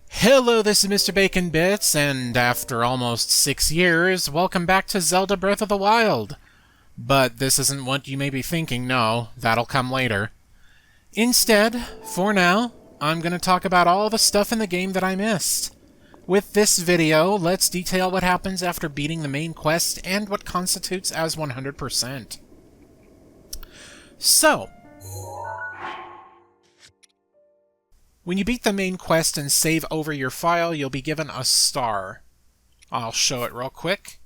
Hello, this is Mr. Bacon Bits, and after almost 6 years, welcome back to Zelda Breath of the Wild. But this isn't what you may be thinking, no, that'll come later. Instead, for now, I'm going to talk about all the stuff in the game that I missed. With this video, let's detail what happens after beating the main quest and what constitutes as 100%. So, when you beat the main quest and save over your file, you'll be given a star. I'll show it real quick.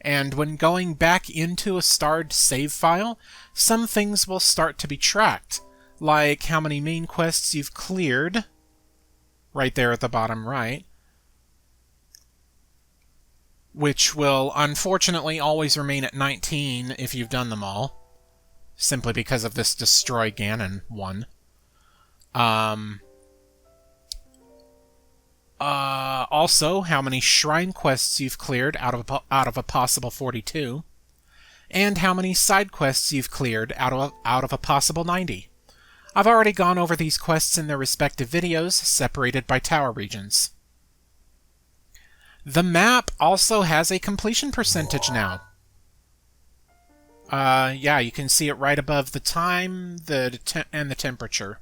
And when going back into a starred save file, some things will start to be tracked, like how many main quests you've cleared, right there at the bottom right, which will unfortunately always remain at 19 if you've done them all, simply because of this Destroy Ganon one. Also, how many shrine quests you've cleared out of a possible 42, and how many side quests you've cleared out of a possible 90. I've already gone over these quests in their respective videos, separated by tower regions. The map also has a completion percentage now. Yeah, you can see it right above the time, and the temperature.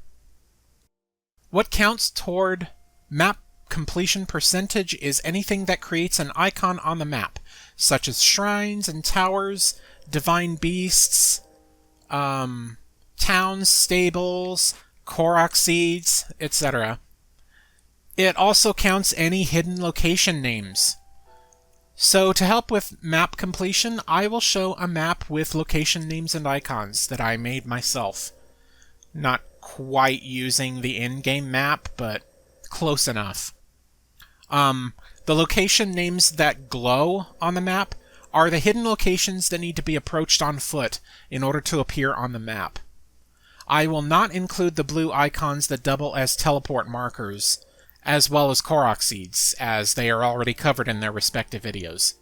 What counts toward map completion percentage is anything that creates an icon on the map, such as shrines and towers, divine beasts, towns, stables, Korok seeds, etc. It also counts any hidden location names. So to help with map completion, I will show a map with location names and icons that I made myself. Not quite using the in-game map, but close enough. The location names that glow on the map are the hidden locations that need to be approached on foot in order to appear on the map. I will not include the blue icons that double as teleport markers, as well as Korok seeds, as they are already covered in their respective videos.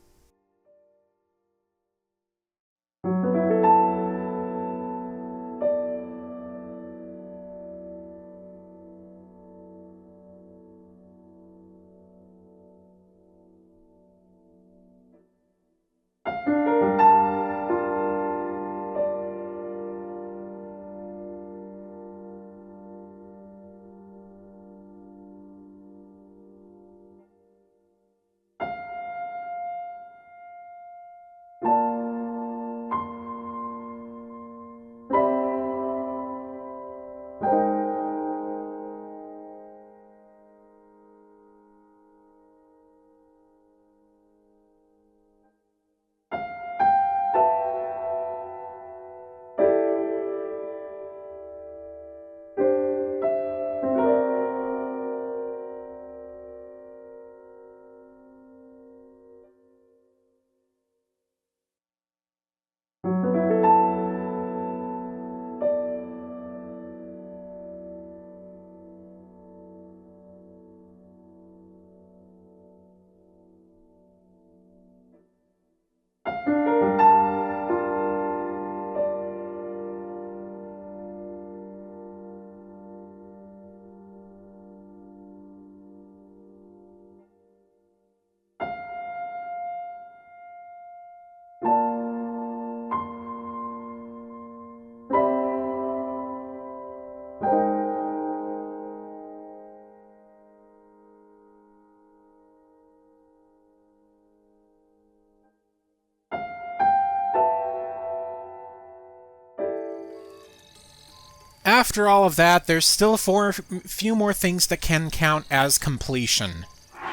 After all of that, there's still a few more things that can count as completion.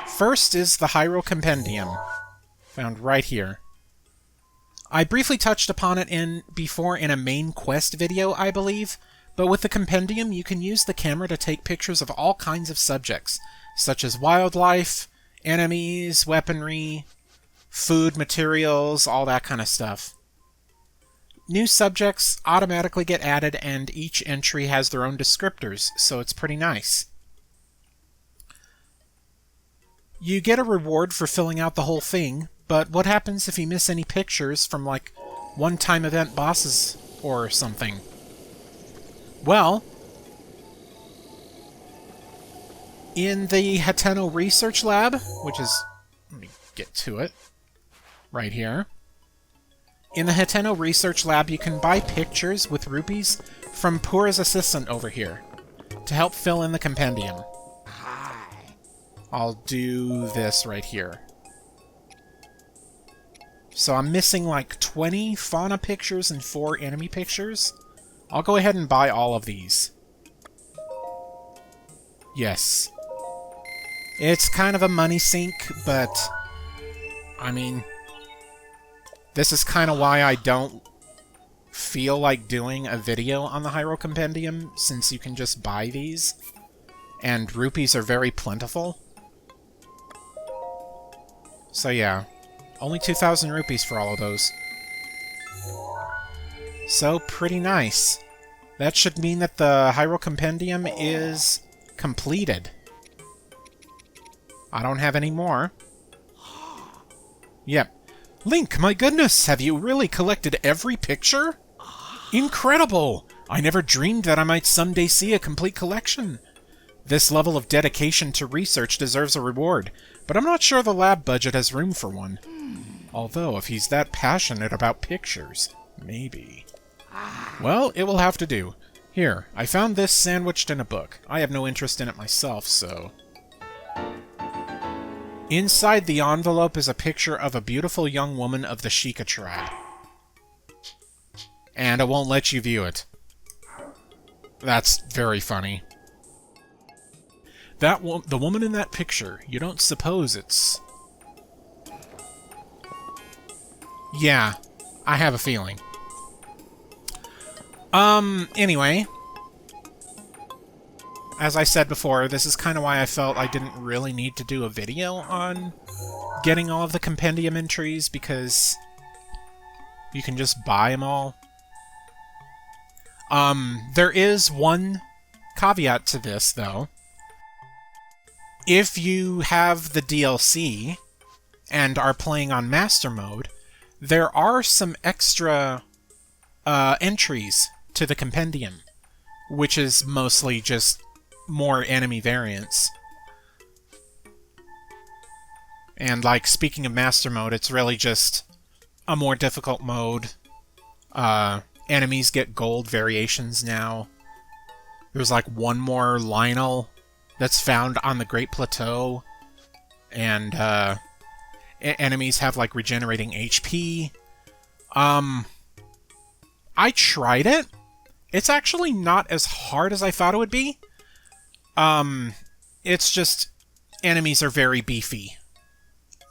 First is the Hyrule Compendium, found right here. I briefly touched upon it before in a main quest video, I believe, but with the Compendium you can use the camera to take pictures of all kinds of subjects, such as wildlife, enemies, weaponry, food, materials, all that kind of stuff. New subjects automatically get added, and each entry has their own descriptors, so it's pretty nice. You get a reward for filling out the whole thing, but what happens if you miss any pictures from, like, one-time event bosses or something? Well, in the Hateno Research Lab, which is... Let me get to it. Right here. In the Hateno Research Lab, you can buy pictures with rupees from Pura's assistant over here to help fill in the compendium. I'll do this right here. So I'm missing like 20 fauna pictures and 4 enemy pictures. I'll go ahead and buy all of these. Yes. It's kind of a money sink, but... I mean... This is kind of why I don't feel like doing a video on the Hyrule Compendium, since you can just buy these. And rupees are very plentiful. So yeah. Only 2,000 rupees for all of those. So, pretty nice. That should mean that the Hyrule Compendium is completed. I don't have any more. Yep. Link, my goodness, have you really collected every picture? Incredible! I never dreamed that I might someday see a complete collection. This level of dedication to research deserves a reward, but I'm not sure the lab budget has room for one. Although, if he's that passionate about pictures, maybe. Well, it will have to do. Here, I found this sandwiched in a book. I have no interest in it myself, so... Inside the envelope is a picture of a beautiful young woman of the Sheikah tribe. And I won't let you view it. That's very funny. The woman in that picture, you don't suppose it's... Yeah, I have a feeling. Anyway. As I said before, this is kind of why I felt I didn't really need to do a video on getting all of the compendium entries, because you can just buy them all. There is one caveat to this, though. If you have the DLC and are playing on Master Mode, there are some extra entries to the compendium, which is mostly just more enemy variants. And, like, speaking of Master Mode, it's really just a more difficult mode. Enemies get gold variations now. There's, like, one more Lionel that's found on the Great Plateau. And, enemies have, like, regenerating HP. I tried it. It's actually not as hard as I thought it would be. It's just enemies are very beefy.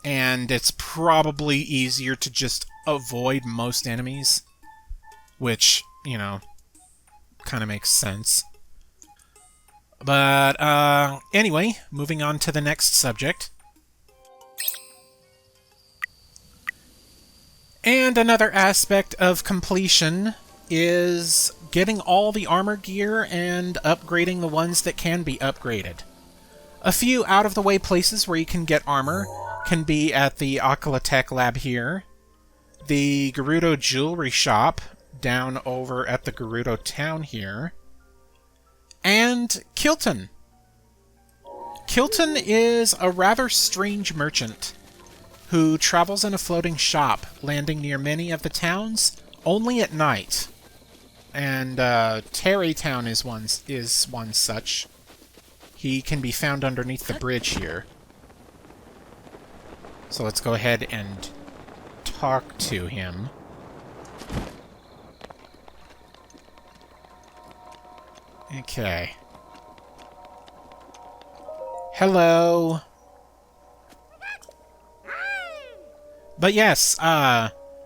And it's probably easier to just avoid most enemies. Which, you know, kind of makes sense. But, anyway, moving on to the next subject. And another aspect of completion is getting all the armor gear and upgrading the ones that can be upgraded. A few out-of-the-way places where you can get armor can be at the Akalatech lab here, the Gerudo Jewelry Shop down over at the Gerudo Town here, and Kilton. Kilton is a rather strange merchant who travels in a floating shop, landing near many of the towns only at night. And Terry Town is one such. He can be found underneath the bridge here. So let's go ahead and talk to him. Okay. Hello. But yes,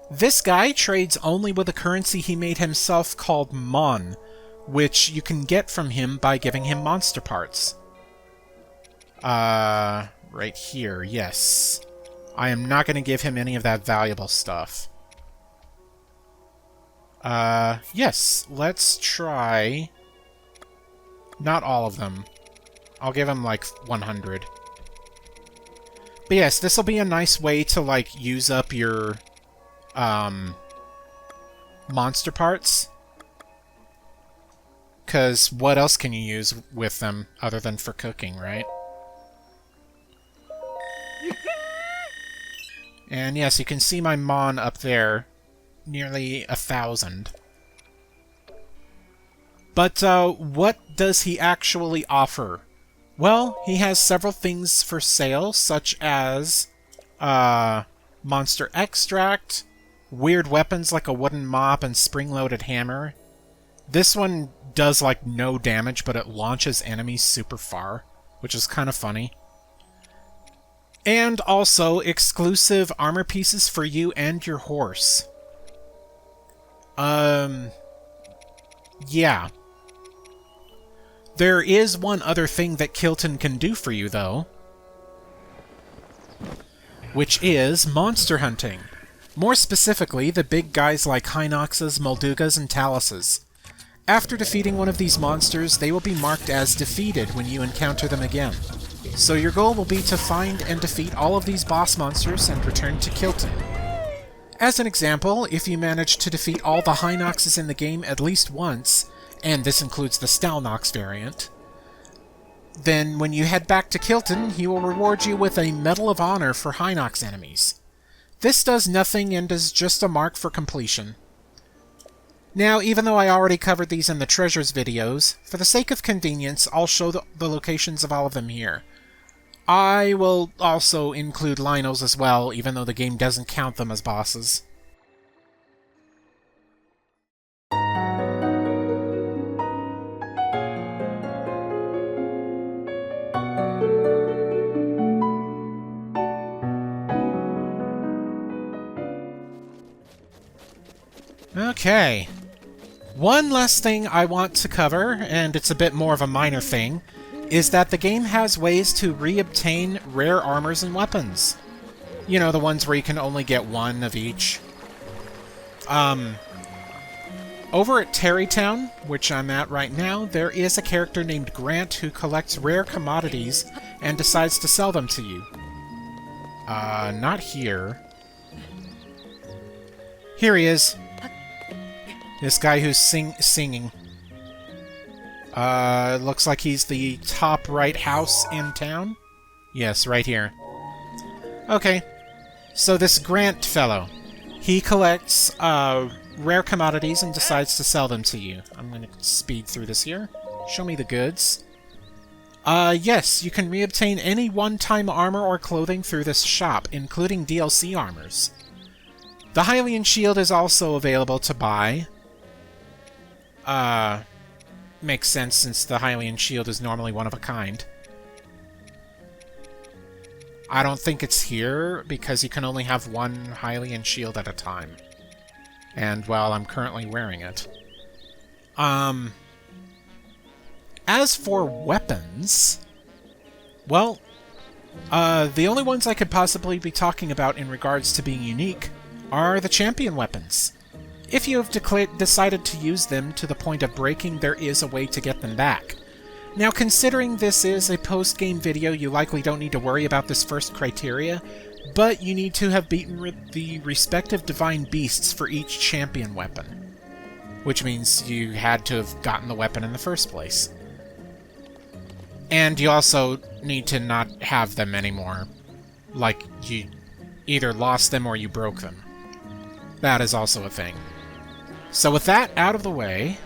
this guy trades only with a currency he made himself called Mon, which you can get from him by giving him monster parts. Right here, yes. I am not going to give him any of that valuable stuff. Yes, let's try... Not all of them. I'll give him, like, 100. But yes, this will be a nice way to, like, use up your, monster parts. because what else can you use with them other than for cooking, right? And yes, you can see my Mon up there, nearly 1,000. But what does he actually offer? Well, he has several things for sale, such as monster extract, weird weapons like a wooden mop and spring-loaded hammer. This one does like no damage, but it launches enemies super far, which is kind of funny. And also exclusive armor pieces for you and your horse. Yeah. There is one other thing that Kilton can do for you, though, which is monster hunting. More specifically, the big guys like Hinoxes, Moldugas, and Taluses. After defeating one of these monsters, they will be marked as defeated when you encounter them again. So your goal will be to find and defeat all of these boss monsters and return to Kilton. As an example, if you manage to defeat all the Hinoxes in the game at least once, and this includes the Stalnox variant, then when you head back to Kilton, he will reward you with a Medal of Honor for Hinox enemies. This does nothing and is just a mark for completion. Now, even though I already covered these in the treasures videos, for the sake of convenience, I'll show the locations of all of them here. I will also include Lynels as well, even though the game doesn't count them as bosses. Okay. One last thing I want to cover, and it's a bit more of a minor thing, is that the game has ways to re-obtain rare armors and weapons. You know, the ones where you can only get one of each. Over at Terrytown, which I'm at right now, there is a character named Grant who collects rare commodities and decides to sell them to you. Not here. Here he is. This guy who's singing. Looks like he's the top right house in town. Yes, right here. Okay. So this Grant fellow, he collects rare commodities and decides to sell them to you. I'm going to speed through this here. Show me the goods. Yes, you can reobtain any one-time armor or clothing through this shop, including DLC armors. The Hylian shield is also available to buy. Makes sense since the Hylian shield is normally one of a kind. I don't think it's here because you can only have one Hylian shield at a time. And, well, I'm currently wearing it. As for weapons, well, the only ones I could possibly be talking about in regards to being unique are the champion weapons. If you have decided to use them to the point of breaking, there is a way to get them back. Now, considering this is a post-game video, you likely don't need to worry about this first criteria, but you need to have beaten the respective divine beasts for each champion weapon. Which means you had to have gotten the weapon in the first place. And you also need to not have them anymore. Like, you either lost them or you broke them. That is also a thing. So with that out of the way...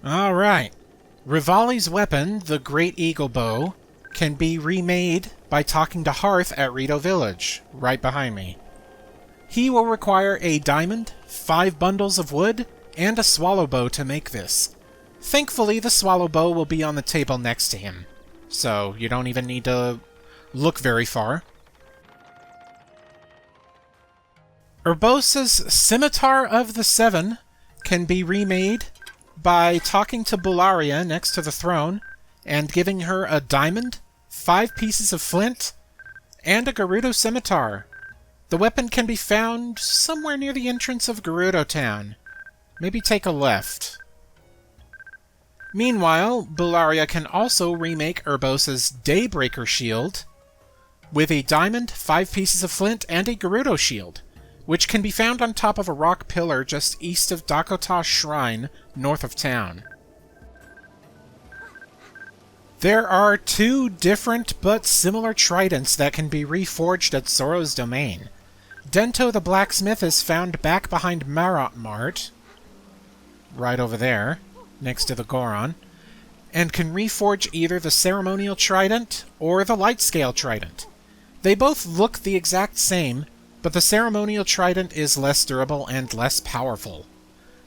Alright. Rivali's weapon, the Great Eagle Bow, can be remade by talking to Hearth at Rito Village, right behind me. He will require a diamond, 5 bundles of wood, and a swallow bow to make this. Thankfully, the swallow bow will be on the table next to him, so you don't even need to look very far. Urbosa's Scimitar of the Seven can be remade by talking to Bularia next to the throne and giving her a diamond, 5 pieces of flint, and a Gerudo Scimitar. The weapon can be found somewhere near the entrance of Gerudo Town. Maybe take a left. Meanwhile, Bularia can also remake Urbosa's Daybreaker Shield with a diamond, 5 pieces of flint, and a Gerudo Shield, which can be found on top of a rock pillar just east of Dakota Shrine, north of town. There are 2 different but similar tridents that can be reforged at Zoro's domain. Dento the blacksmith is found back behind Marot Mart, right over there, next to the Goron, and can reforge either the ceremonial trident or the light scale trident. They both look the exact same, but the ceremonial trident is less durable and less powerful.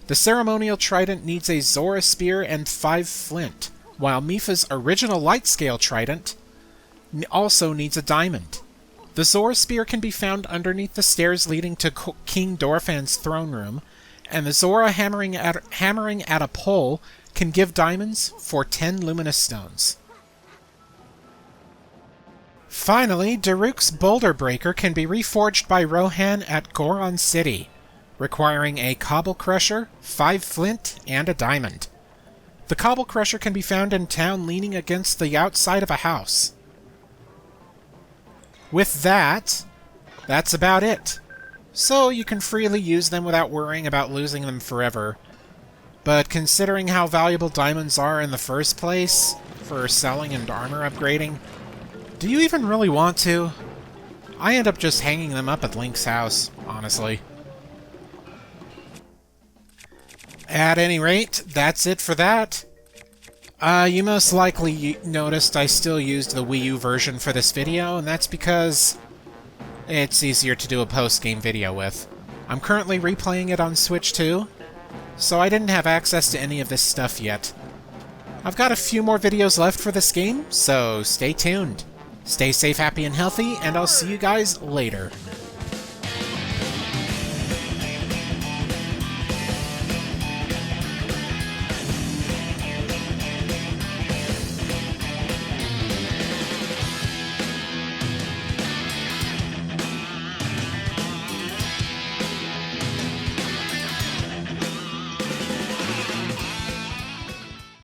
The ceremonial trident needs a Zora spear and 5 flint, while Mipha's original light scale trident also needs a diamond. The Zora spear can be found underneath the stairs leading to King Dorphan's throne room, and the Zora hammering at a pole can give diamonds for 10 luminous stones. Finally, Daruk's Boulder Breaker can be reforged by Rohan at Goron City, requiring a Cobble Crusher, 5 flint, and a diamond. The Cobble Crusher can be found in town leaning against the outside of a house. With that, that's about it. So you can freely use them without worrying about losing them forever. But considering how valuable diamonds are in the first place, for selling and armor upgrading, do you even really want to? I end up just hanging them up at Link's house, honestly. At any rate, that's it for that. You most likely noticed I still used the Wii U version for this video, and that's because it's easier to do a post-game video with. I'm currently replaying it on Switch too, so I didn't have access to any of this stuff yet. I've got a few more videos left for this game, so stay tuned. Stay safe, happy, and healthy, and I'll see you guys later.